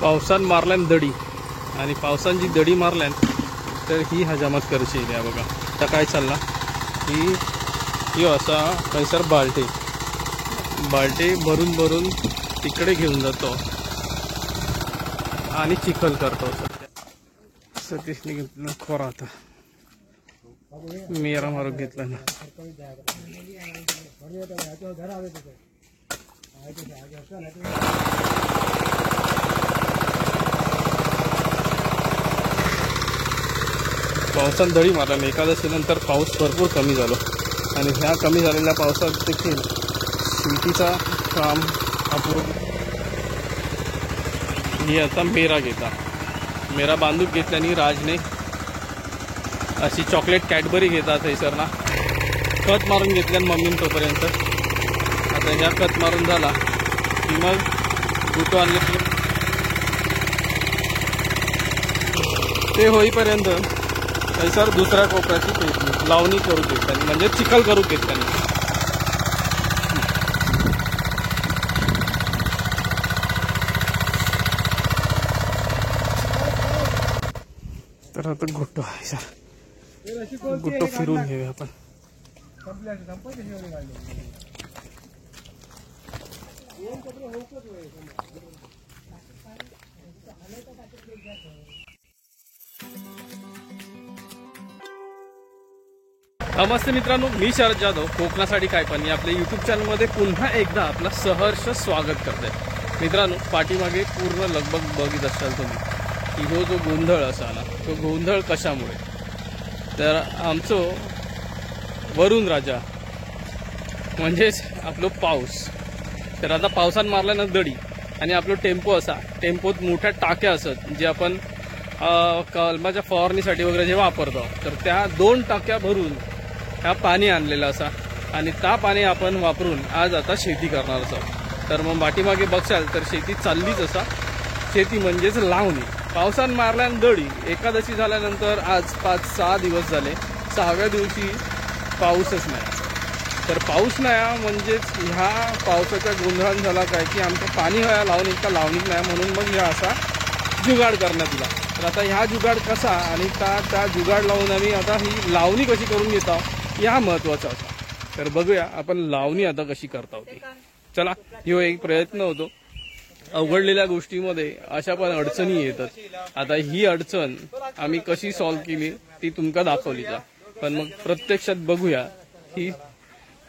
पावसान मारल्यान दडी आणि पावसान जी दडी मारल्यान तर ही हजामत करची येईल बघा. आता काय चालला ही असा खैसर बाल्टी भरून भरून तिकडे घेऊन जातो आणि चिखल करतो. सतीशने घेतलं खोरा, आता मेरा मारून घेतला ना. पावसात दडी मारला. एकादशी नंतर पाऊस भरपूर कमी झालो आणि ह्या कमी झालेल्या पावसात देखील शेतीचा काम आपण ही आता मेरा बांधूक घेतल्याने राजने अशी चॉकलेट कॅडबरी घेतात थंयसर ना. खत मारून घेतल्यान मम्मीन तोपर्यंत. आता ह्या खत मारून झाला की मग गुटो आणले की ते होईपर्यंत थंयसर दुसऱ्या कोपऱ्याची पेटली लावणी करू घेतल्याने, म्हणजे चिखल करू घेतल्याने. तर आता गुट्टो फिरून घेऊया आपण. नमस्ते मित्रांनो, मी शरद जाधव, कोकणासाठी काय पण आपल्या यूट्यूब चॅनलमध्ये पुन्हा एकदा आपलं सहर्ष स्वागत करते. मित्रांनो, पाठीमागे पूर्ण लगबग बघित असाल तुम्ही की जो गोंधळ असा ना, तो गोंधळ कशामुळे. तर आमचं वरुण राजा म्हणजेच आपलं पाऊस. तर आता पावसान मारल्यानं दडी आणि आपलं टेम्पो असा, टेम्पोत मोठ्या टाक्या असत जे आपण कलमाच्या फवारणीसाठी वगैरे जे वापरतो. तर त्या 2 टाक्या भरून ह्या पाणी आणलेलं असा आणि त्या पाणी आपण वापरून आज आता शेती करणार असं. तर मग पाठीमागे बघशाल तर शेती चाललीच असा. शेती म्हणजेच लावणी. पावसान मारल्यानं दडी. एकादशी झाल्यानंतर आज 5-6 दिवस झाले. 6व्या दिवशी पाऊसच नाही. तर पाऊस नाही म्हणजेच ह्या पावसाच्या गोंधळात झाला काय की आमचं पाणी व्हायला लावणी का लावणीच नाही, म्हणून मग ह्या असा जुगाड करण्यात दिला. तर आता ह्या जुगाड कसा आणि त्या जुगाड लावून आम्ही आता ही लावणी कशी करून घेतो या महत्वाचा होता. तर बघूया आपण लावणी आता कशी करता होती. चला, ह्यो एक प्रयत्न होतो. अवघडलेल्या गोष्टीमध्ये अशा पण अडचणी येतात. आता ही अडचण आम्ही कशी सॉल्व्ह केली ती तुमका दाखवली जा, पण मग प्रत्यक्षात बघूया ही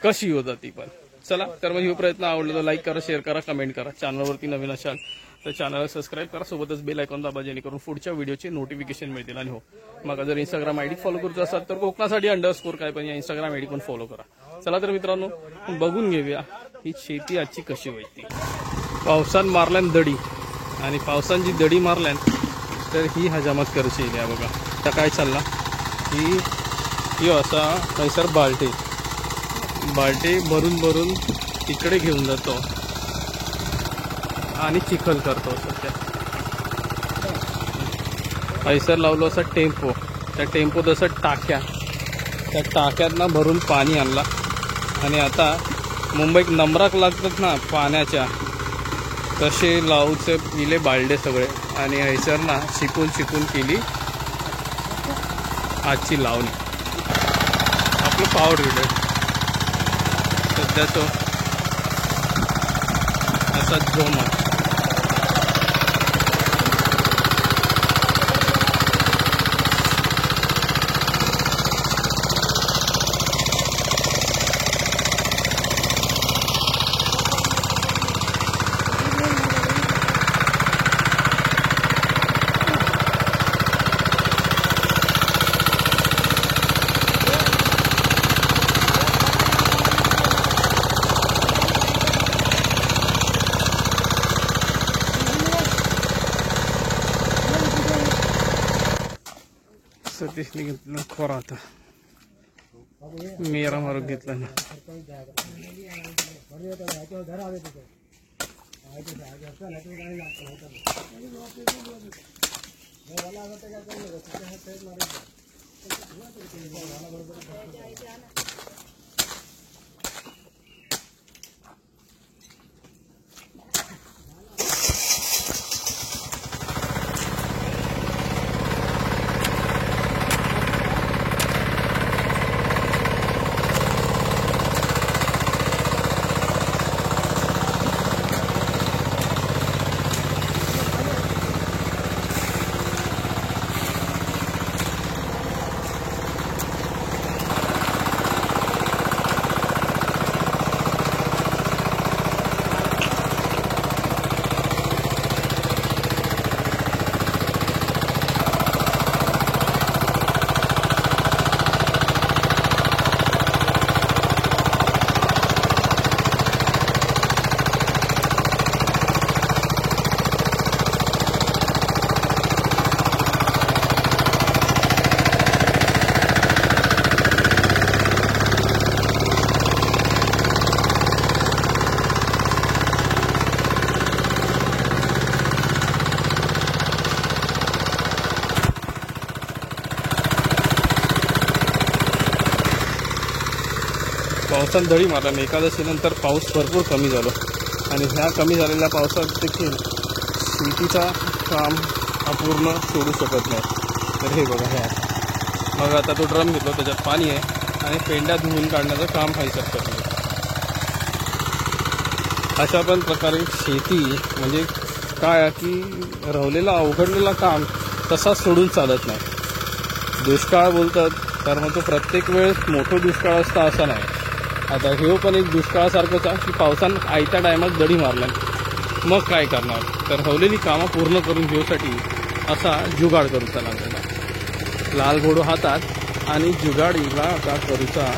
कशी होता ती पण. चला, तर मग हा प्रयत्न आवडला तर लाईक करा, शेअर करा, कमेंट करा. चॅनलवरती नवीन असाल तर चॅनलला सबस्क्राईब करा, सोबतच बेल आयकॉन दाबा जेणेकरून पुढच्या व्हिडिओचे नोटिफिकेशन मिळतील. आणि हो, मग जर इंस्टाग्राम आयडी फॉलो करायचं असाल तर कोकणासाठी _ काय पण या इंस्टाग्राम आयडी पण फॉलो करा. चला तर मित्रांनो, बघून घेऊया ही शेती आजची कशी व्हायची. पावसान मारल्यान दडी आणि पावसान जी दडी मारल्यान तर ही हजामत करची येईल बघा. आता काय चालला ही असा खैसर बाल्टी भरून भरून तिकडे घेऊन जातो आणि चिखल करतो. सध्या खैसर लावलो असा टेम्पो, त्या टेम्पोत असं टाक्या, त्या टाक्यातनं भरून पाणी आणला आणि आता मुंबईत नंबराक लागतात ना पाण्याच्या, तसे लावूचे पिले बालडे सगळे. आणि हैसर ना शिकून केली आजची लावणी. आपलं पॉवर रीडर सध्याचं असा जोमा. सतीशने घेतलं खोरा, आता मेरा मारून घेतला ना. पावसात दडी मारला. एकादशीनंतर पाऊस भरपूर कमी झाला आणि ह्या कमी झालेल्या पावसात देखील शेतीचा काम अपूर्ण सोडू शकत नाही. तर हे बघा ह्या मग आता तो ड्रम घेतलो, त्याच्यात पाणी आहे आणि पेंड्या धुवून काढण्याचं काम हायसर करतो. अशा पण प्रकारे शेती म्हणजे काय की रवलेला अवघडलेला काम तसा सोडून चालत नाही. दुष्काळ बोलतात तर मग तो प्रत्येक वेळेस मोठं दुष्काळ असता असा नाही. आता हे पण एक दुष्काळासारखंच आहे की पावसानं आयत्या टायमात दडी मारला. मग काय करणार, तर रवलेली कामं पूर्ण करून घेऊसाठी असा जुगाड करूचा लागलेला. लाल घोडो हातात आणि जुगाडीला आता करूचा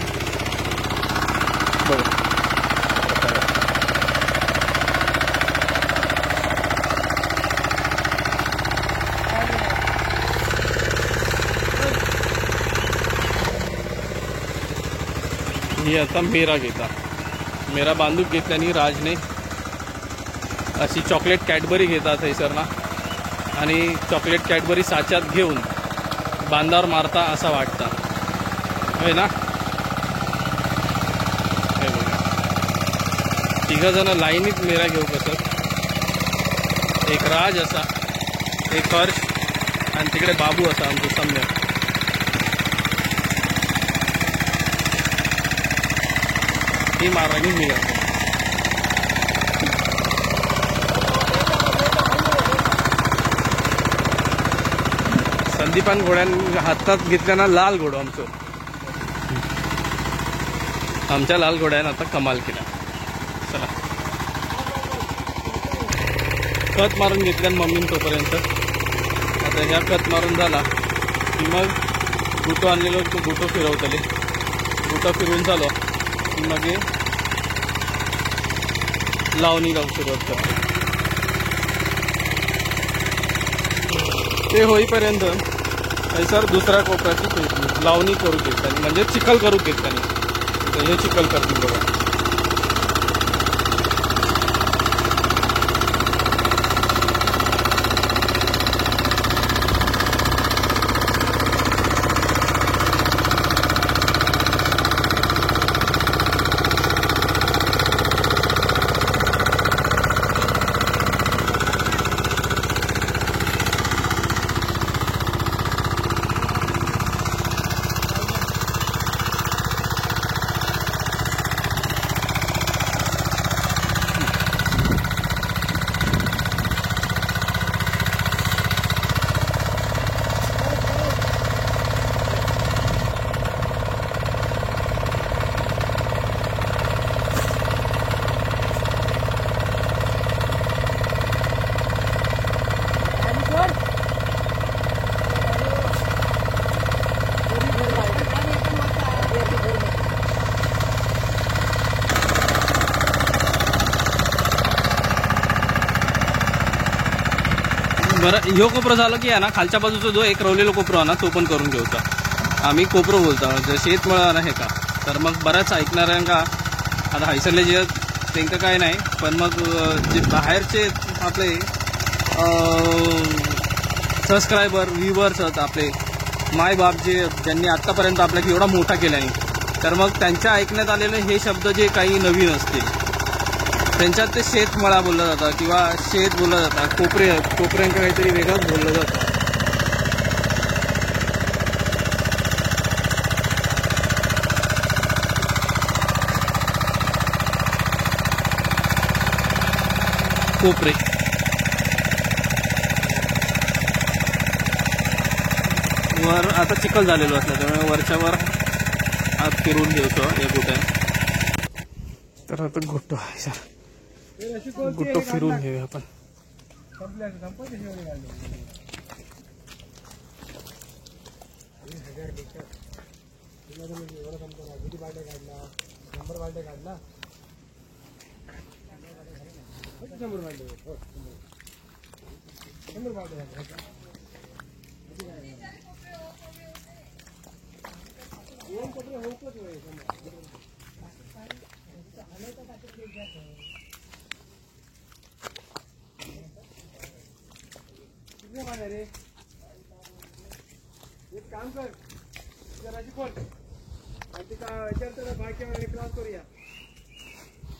बघा. ही आता मेरा घेता. मेरा बांधूक घेतल्याने राजने अशी चॉकलेट कॅडबरी घेतात थंयसर ना, आणि चॉकलेट कॅडबरी साच्यात घेऊन बांधावर मारता असा वाटता होय ना. हे बघा तिघं जण लाईनीत मेरा घेऊ कसं. एक राज असा, एक हर्ष आणि तिकडे बाबू असा आमचं सम्यक. ही मारायला मी संदीपान घोड्यां हातात घेतल्याना लाल घोडो आमचं. आमच्या लाल घोड्यानं आता कमाल केला. चला खत मारून घेतल्यान मम्मीन तोपर्यंत. आता ह्या खत मारून झाला की मग गुटो आणलेलो तो गुटो फिरवतले. गुटो फिरवून झालो की मग लावणी लावून सुरुवात करतो. ते होईपर्यंत सर दुसऱ्या कोपऱ्याची लावणी करू घेतली म्हणजे चिखल करू घेतली. हे चिखल करतील बघा. बरं ह्यो कोपरा झालं की आहे ना, खालच्या बाजूचा जो एक रवलेला कोपरा आहे ना तो पण करून घेऊचा. आम्ही कोपरो बोलतो म्हणजे शेतमळा आहे का. तर मग बऱ्याच ऐकणाऱ्यांका आता हैसरले जे त्यांचं काय नाही, पण मग जे बाहेरचे आपले सबस्क्रायबर व्ह्युअर्स आहेत आपले माय बाप ज्यांनी आत्तापर्यंत आपल्याला एवढा मोठा केला नाही, तर मग त्यांच्या ऐकण्यात आलेले हे शब्द जे काही नवीन असतील त्यांच्यात ते शेतमळा बोललं जातं किंवा शेत बोललं जातं, कोपऱ्यांका काहीतरी वेगळंच बोललं जातं. कोपरे वर आता चिखल झालेलो असलं त्यामुळे वरच्यावर आत फिरून घ्यायचो हे कुठे. तर आता गुट्टो आहे सर, गुट्टो फिरून घेऊया आपण. एक काम कर, जराची कोण आणि तिका विचारतो बायकेवर क्रॉस करूया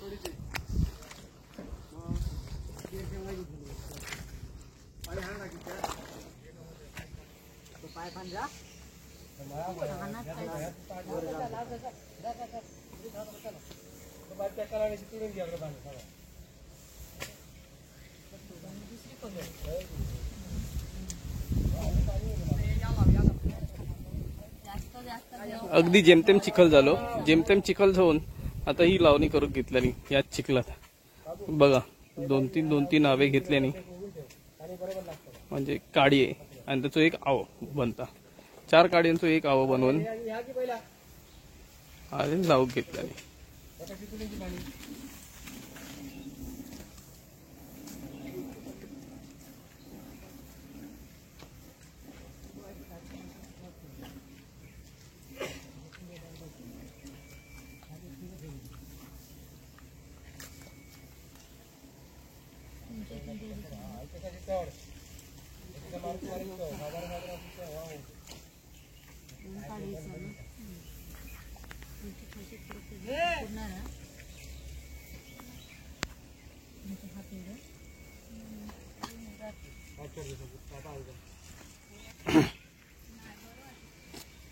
थोडीशी आणि हा टाकी पाय पांजा बायच्या करायची तुडून घ्या अगदी जेमतेम चिखल झालो. जेमतेम चिखल जाऊन आता ही लावणी करून घेतल्यानी याच चिखलात बघा दोन तीन आवे घेतल्यानी म्हणजे काडी आहे आणि त्याचं एक आव बनता. 4 काड्यांचं एक आव बनवून आणि लावू घेतल्यानी.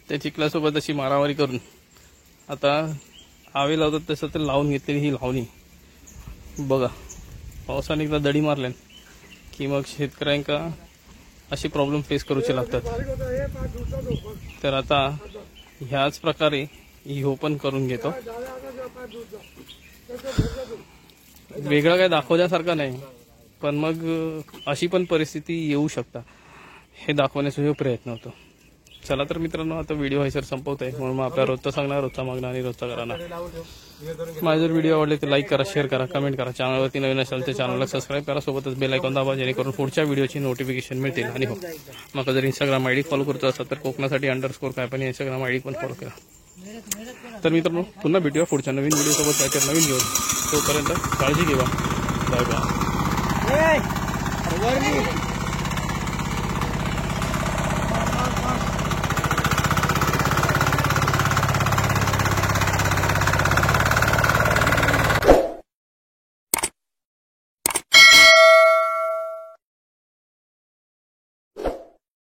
त्या चिखलासोबत अशी मारामारी करून आता आवे लावतात तसं तर लावून घेतलेली ही लावणी बघा. पावसाने एकदा दडी मारल्यान की मग शेतकऱ्यांका अशी प्रॉब्लेम फेस करूचे लागतात. तर आता ह्याच प्रकारे ही ओपन करून घेतो. वेगळं काय दाखवण्यासारखं नाही, पण मग अशी पण परिस्थिती येऊ शकता हे दाखवण्याचा जो प्रयत्न होतो. चला तर मित्रांनो आता व्हिडिओ आहे सर संपवत आहे, म्हणून मग आपला रोजचा सांगणार, रोजचा मागणार आणि रोजचा कराना. माझे जर व्हिडिओ आवडले तर लाईक करा, शेअर करा, कमेंट करा. चॅनलवरती नवीन असेल तर चॅनलला सबस्क्राईब करा, सोबतच बेल आयकॉन दाबा जेणेकरून पुढच्या व्हिडिओची नोटिफिकेशन मिळतील. आणि हो मग जर इंस्टाग्राम आयडी फॉलो करतो असाल तर कोकणासाठी _, काय पण इंस्टाग्राम आयडी पण फॉलो करा. तर मित्रांनो पुन्हा भेटूया पुढच्या नवीन व्हिडिओ सोबत काहीतरी नवीन घेऊन. तोपर्यंत काळजी घेवा. Bye bye.